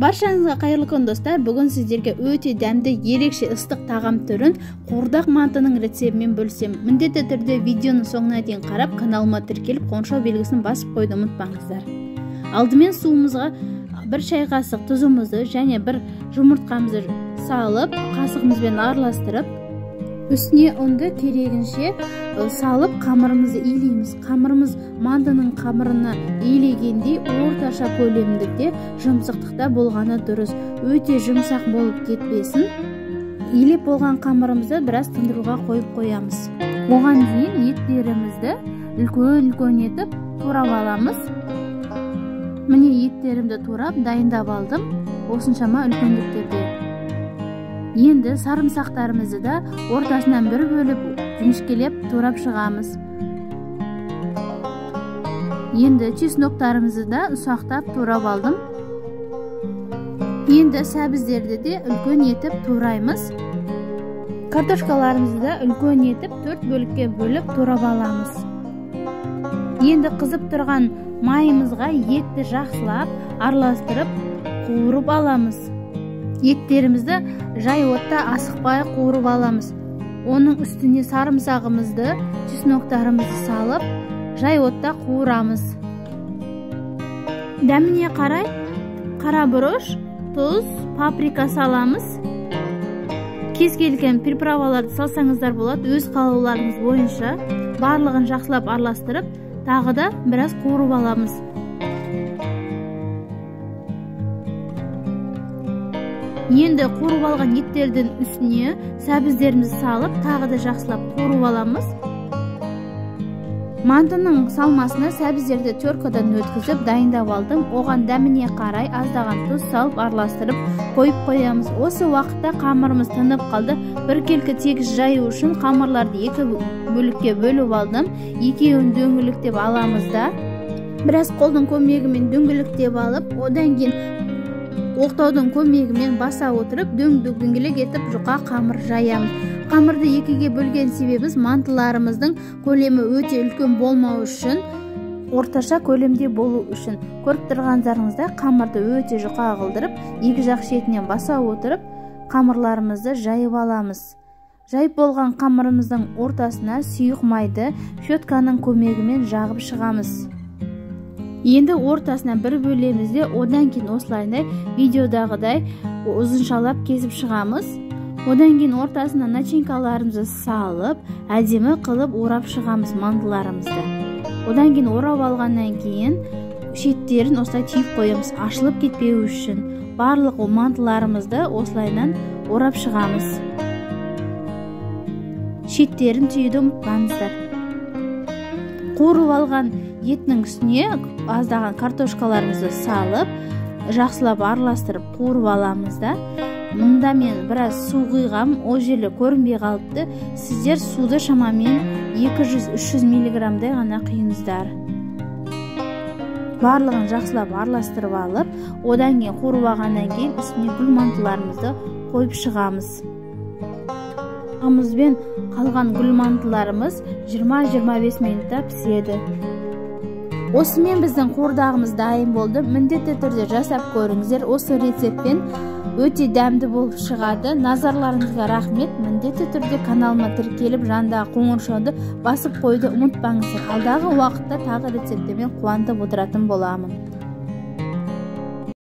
Баршаңызға қайырлы күн достар. Бүгін сіздерге өте дәмді, ерекше ыстық тағам түрін қуырдақ мантының рецебімен бөлсем. Міндетті түрде видеоның соңына дейін қарап, каналыма тіркеліп, қоңырау белгісін басып қойды ұмытпаңыздар. Алдымен суымызға бір шай қасық тұзымызды және бір жұмыртқамызды салып, қасығымызбен араластырып, үстіне ұнды керегінше салып қамырымызды илейміз. Қамырымыз мантының қамырына илегендей орташа көлемдікте жұмсақтықта болғаны дұрыс. Өте жұмсақ болып кетпесін. Илеп болған қамырымызды біраз тындыруға қойып қоямыз. Оған дейін еттерімізді үлкен етіп турап аламыз. Міне еттерімді турап дайындап алдым. Осыншама үлкендіктерде. Енді сарымсақтарымызды да ортасынан бір бөліп жіңішкелеп турап шығамыз. Енді чесноктарымызды да ұсақтап турап алдым. Енді сәбіздерді де үлкен етіп тураймыз. Картошкаларымызды да үлкен етіп 4 бөлікке бөліп турап аламыз. Енді қызып тұрған майымызға етті жақсылап араластырып қуырып аламыз. Еттерімізді жай отта асықпай қуырып аламыз. Оның үстіне сарымсағымызды, чесноктарымызды салып, жай отта қуырамыз. Дәміне қарай қара бұрыш, тұз, паприка саламыз. Кез келген приправаларды салсаңыздар болады, өз қалауларыңыз бойынша барлығын жақсылап араластырып, тағы да біраз қуырып аламыз. Енді қуырып алған еттердің үстіне сәбіздерімізді салып, тағы да жақсылап қуырып аламыз. Мантының салмасына сәбіздерді теркадан өткізіп дайындап алдым. Оған дәміне қарай аздаған тұз салып араластырып қойып қоямыз. Осы уақытта қамырымыз тынып қалды. Біркелкі тегіс жаю үшін қамырларды 2 бөлікке бөліп алдым. Екеуін дөңгелектеп аламыз да. Біраз қолдың көмегімен дөңгелектеп алып, одан кейін оқтаудың көмегімен баса отырып, дөңгелек етіп жұқа қамыр жаямыз. Қамырды 2-ге бөлген себебіміз мантыларымыздың көлемі өте үлкен болмау үшін, орташа көлемде болу үшін. Көріп тұрғандарыңызда қамырды өте жұқа қылдырып, екі жақ шетінен баса отырып, қамырларымызды жайып аламыз. Жайып болған қамырымыздың ортасына сұйық майды щетканың көмегімен жағып шығамыз. Енді ортасына бір бөлемізде, одан кейін осылайдай видеодағыдай ұзыншалап кесіп шығамыз. Одан кейін ортасына начинкаларымызды салып, әдемі қылып орап шығамыз мантыларымызды. Одан кейін орап алғаннан кейін шеттерін осылай түйіп қоямыз, ашылып кетпеу үшін. Барлық мантыларымызды осылайдан орап шығамыз. Шеттерін түйуді ұмытпаңыздар. Қуырып алған етінің үстіне аздаған картошкаларымызды салып, жақсылап араластырып қуырып аламыз да. Мұнда мен біраз су құйғам, о жерлі көрінбей қалыпты. Сіздер суды шамамен 200-300 миллиграмдай ғана құйыңыздар. Барлығын жақсылап араластырып алып, одан кейін қуырып алғаннан кейін үстіне гүл мантыларымызды қойып шығамыз. Қамызбен қалған гүл мантыларымыз 20-25 минутта піседі. Осымен біздің қуырдағымыз дайын болды. Міндетті түрде жасап көріңіздер. Осы рецептпен өте дәмді болып шығады. Назарларыңызға рахмет. Міндетті түрде каналыма тіркеліп, жандағы қоңырауды басып қойды ұмытпаңыздар. Алдағы уақытта тағы рецепттермен қуантып отыратын боламын.